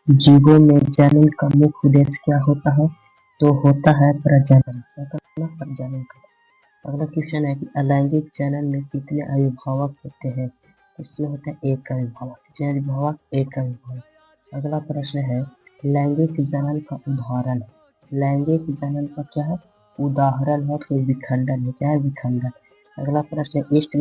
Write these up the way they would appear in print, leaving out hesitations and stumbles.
जीवों में जनन का मुख्य उद्देश्य क्या होता है? तो होता है प्रजनन। क्या करना? प्रजनन करना। अगला क्वेश्चन है कि अलैंगिक जनन में कितने अभिभावक होते हैं? तो इसमें होता है एक अभिभावक। कितने अभिभावक? एक अभिभावक। अगला प्रश्न है लैंगिक जनन का उदाहरण है। लैंगिक जनन का क्या है? उदाहरण है तो विखंडन है। क्या है? विखंडन। अगला प्रश्न है ईस्ट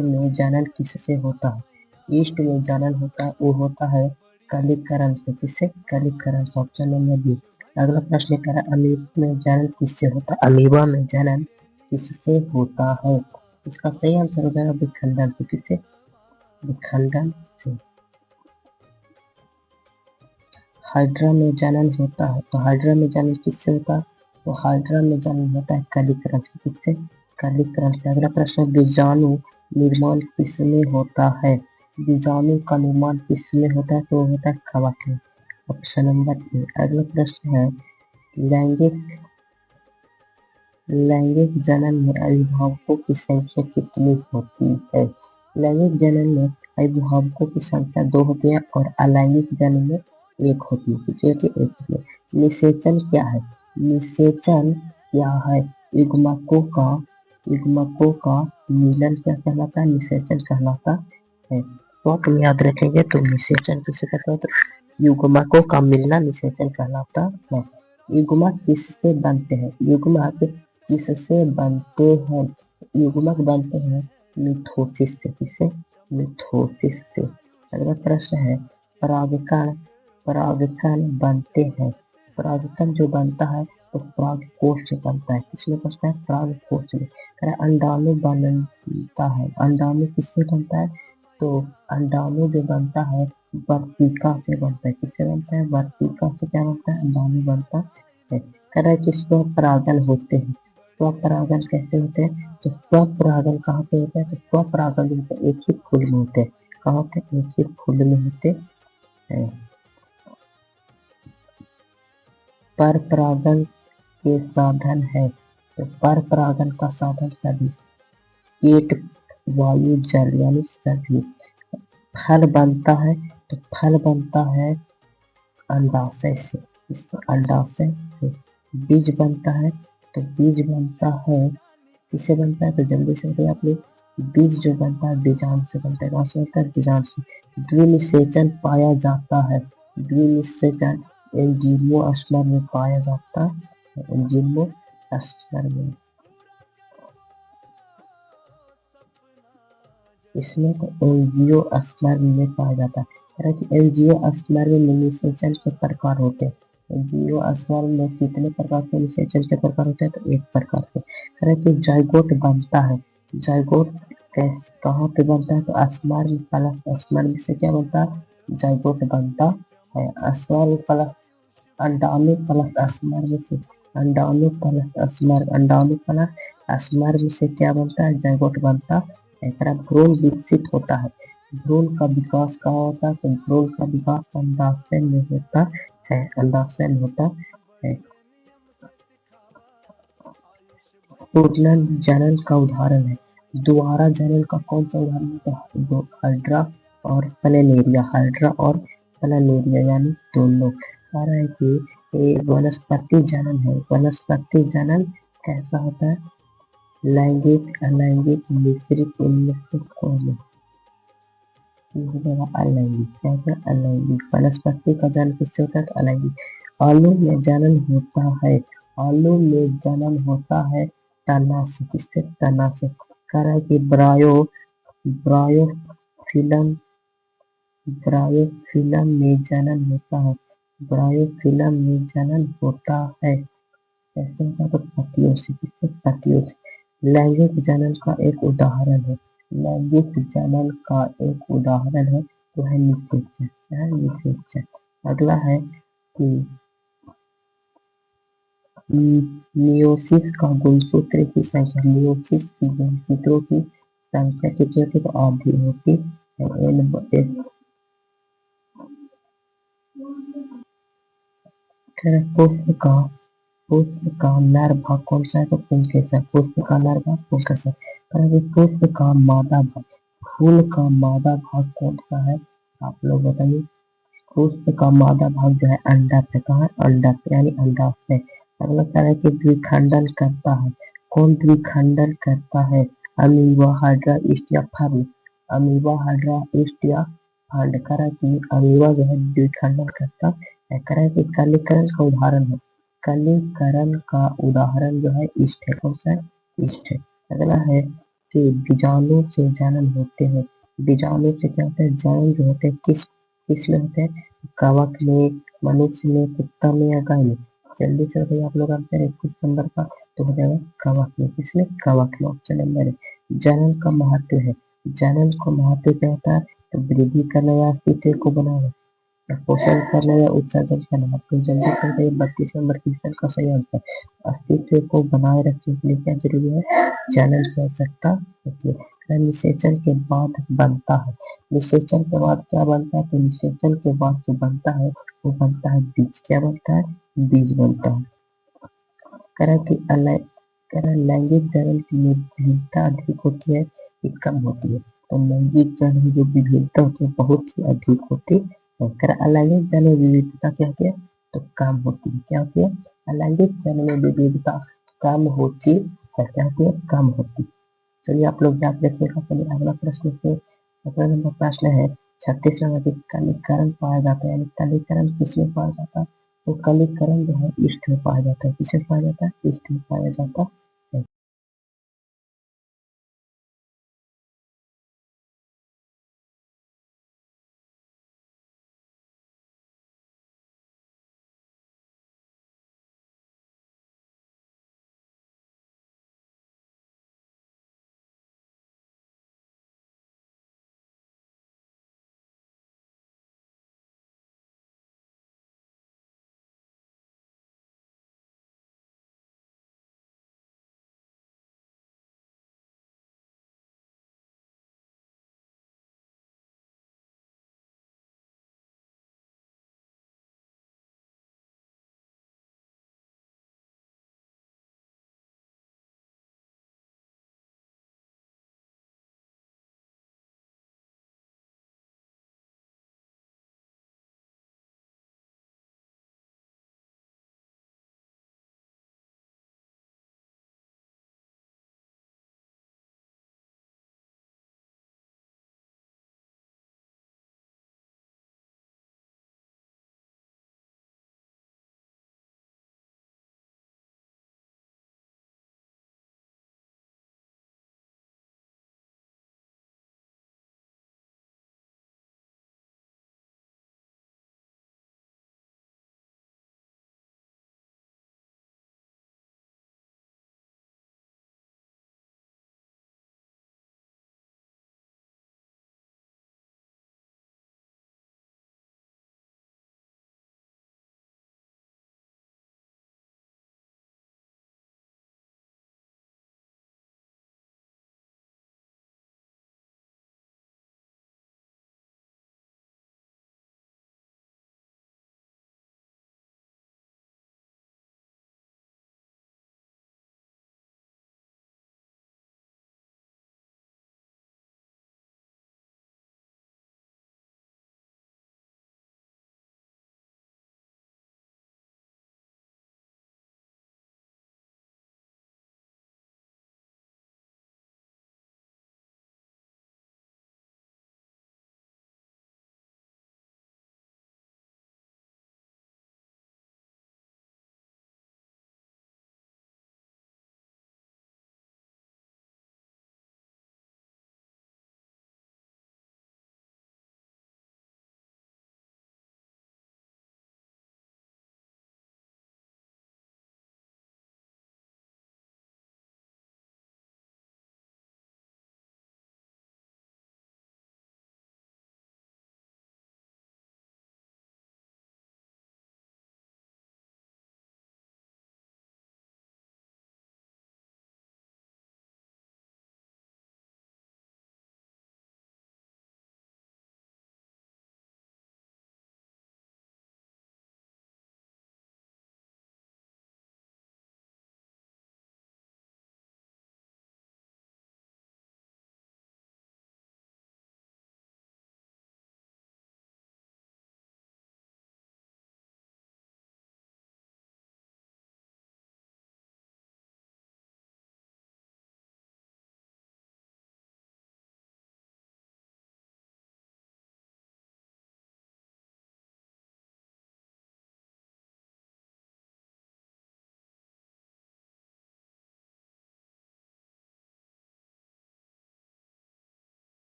में जनन किससे होता है? ईस्ट में जनन होता है वो होता है कलीकरण से। किससे? कलीकरण से। Option number B. अगला प्रश्न कह रहा है अमीबा में जनन किससे होता है? अमीबा में जनन किससे होता है? इसका सही आंसर हो जाएगा विखंडन से। किससे? विखंडन से। हाइड्रा में जनन होता है तो हाइड्रा में जनन किससे होता है? तो हाइड्रा में जनन होता है कलीकरण से। किससे? कलीकरण से। अगला प्रश्न बीजाणु निर्माण किसमें होता है? बीजाणु का निर्माण किसमें होता है? तो होता है कवक में। Option number A. अगला प्रश्न है लैंगिक जनन में अभिभावकों की संख्या कितनी होती है? लैंगिक जनन में अभिभावकों की संख्या 2 होती है और अलैंगिक जनन में 1 होती है। कितनी होती है? 1 होती है। निषेचन क्या है? निषेचन क्या है? युग्मकों का मिलन क्या कहलाता है? निषेचन कहलाता है। तो तुम याद रखेंगे तो निषेचन किसे कहते हैं? तो युग्मकों का मिलना निषेचन कहलाता है। युग्मक किससे बनते हैं? युग्मक किससे बनते हैं? युग्मक बनते हैं मिथोसिस से। किससे? मिथोसिस से। अगला प्रश्न है परागकण बनते हैं। परागकण जो बनता है तो परागकोश से बनता है। किसमें बनता है? परागकोश में। अंडाणु बनता है। अंडाणु किससे बनता है? तो अंडाणु जो बनता है वर्तिका से बनता है। किससे बनता है? वर्तिका से। क्या बनता है? अंडाणु बनता है। कह रहा है कि स्वपरागन होते हैं। स्वपरागन कैसे होते हैं? तो स्वपरागन कहाँ पे होता है? तो स्वपरागन जो होता है एक ही फूल में होते हैं। कहाँ होते हैं? एक ही फूल में होते हैं। पर परागन के साधन है। तो पर परागन का साधन सभी कीट वायु जल यानी सभी। फल बनता है तो फल बनता है अंडाशय से। इस अंडाशय से। बीज बनता है तो बीज बनता है किससे बनता है? तो जल्दी से बताइए आप लोग। बीज जो बनता है बीजाणु से बनता है। कहाँ से बनता है? बीजाणु से। द्विनिषेचन पाया जाता है। द्विनिषेचन एंजियोस्पर्म में पाया जाता है। एंजियोस्पर्म में। इसमें तो एंजियोस्पर्म में पाया जाता है। एंजियोस्पर्म में निषेचन के प्रकार होते हैं। एंजियोस्पर्म में कितने प्रकार के निषेचन के प्रकार होते हैं? तो एक प्रकार से। कि जाइगोट बनता है। जाइगोट कहाँ पे बनता है? तो स्पर्म प्लस स्पर्म से क्या बनता है? जाइगोट बनता है। स्पर्म प्लस अंडाणु प्लस स्पर्म से। अंडाणु प्लस स्पर्म से क्या बनता है? जाइगोट बनता है। भ्रूण विकसित होता है। भ्रूण का विकास कहाँ होता है? तो भ्रूण का विकास अंडाशय में होता है। अंडाशय में होता है। प्रजनन जनन का उदाहरण है। द्वारा जनन का कौन सा उदाहरण है? तो हाइड्रा और प्लेनेरिया। हाइड्रा और प्लेनेरिया यानी दोनों। कह रहा है कि ये वनस्पति जनन है। वनस्पति जनन कैसा होता है? लैंगिक अलैंगिक मिश्रित इनमें से कौन है? अलैंगिक। क्या है? अलैंगिक। वनस्पति का जन्म किससे होता है? तो अलैंगिक। आलू में जनन होता है। आलू में जनन होता है तना से। किससे? तना से। कह रहा है कि ब्रायोफिलम ब्रायोफिलम में जनन होता है। ब्रायोफिलम में जनन होता है। कैसे होता है? तो पतियों से। किससे? पतियों से। लैंगिक जनन का एक उदाहरण है। लैंगिक जनन का एक उदाहरण है तो है निषेचन। क्या है? निषेचन। अगला है कि मियोसिस का गुणसूत्र की संख्या। मियोसिस की गुणसूत्रों की संख्या कितनी होती है? तो आधी होती है। पुष्प का नर भाग कौन सा है? तो पुंकेसर। पुष्प का नर भाग पुंकेसर। पुष्प का मादा भाग फूल का मादा भाग कौन सा है? आप लोग बताइए। पुष्प का मादा भाग जो है अंडा पे, कहा अंडा पे यानी अंडा से। अगला कह रहा है कि द्विखंडन करता है, कौन द्विखंडन करता है? अमीबा, हाइड्रा, ईस्ट या फर्न। अमीबा, हाइड्रा, ईस्ट या फंड। कह रहा है कि अमीबा जो है द्विखंडन करता है। कह रहा है कि कलीकरण का उदाहरण है, कलीकरण का उदाहरण जो है ईस्ट है, कौन सा है? ईस्ट है। अगला है कि बीजाणु से जनन होते हैं, बीजाणु से क्या होता है? जनन जो होते हैं किस में होते हैं? कवक में, मनुष्य में, कुत्ता में या गाय में? जल्दी से बताइए आप लोग आंसर 21 नंबर का, तो हो जाएगा कवक में। किसमें? कवक में, ऑप्शन नंबर है। जनन का महत्व है, जनन का महत्व क्या होता है? तो वृद्धि करना या अस्तित्व को बनाना, पोषण करना या उत्सर्जन करना। तो जल्दी से बताइए 32 नंबर क्वेश्चन का सही आंसर। अस्तित्व को बनाए रखने के लिए क्या जरूरी है? जनन की आवश्यकता होती है। निषेचन के बाद बनता है, निषेचन के बाद क्या बनता है? तो निषेचन के बाद जो बनता है वो बनता है बीज। क्या बनता है? बीज बनता है। कह रहा है कि कह रहा है लैंगिक जनन की विभिन्नता अधिक होती है कि कम होती है? तो लैंगिक जनन की जो विभिन्नता होती है बहुत ही अधिक होती है। कह रहा है अलैंगिक जनन में विविधता क्या होती है? तो कम होती है। क्या होती है? अलैंगिक जनन में विविधता कम होती है। क्या होती है? कम होती है। चलिए आप लोग याद रखिएगा। चलिए अगला प्रश्न से, अगला नंबर प्रश्न है 36 नंबर की, कलीकरण पाया जाता है, यानी कलीकरण किसमें पाया जाता है? तो कलीकरण जो है ईस्ट में पाया जाता है। किसमें पाया जाता है? ईस्ट में पाया जाता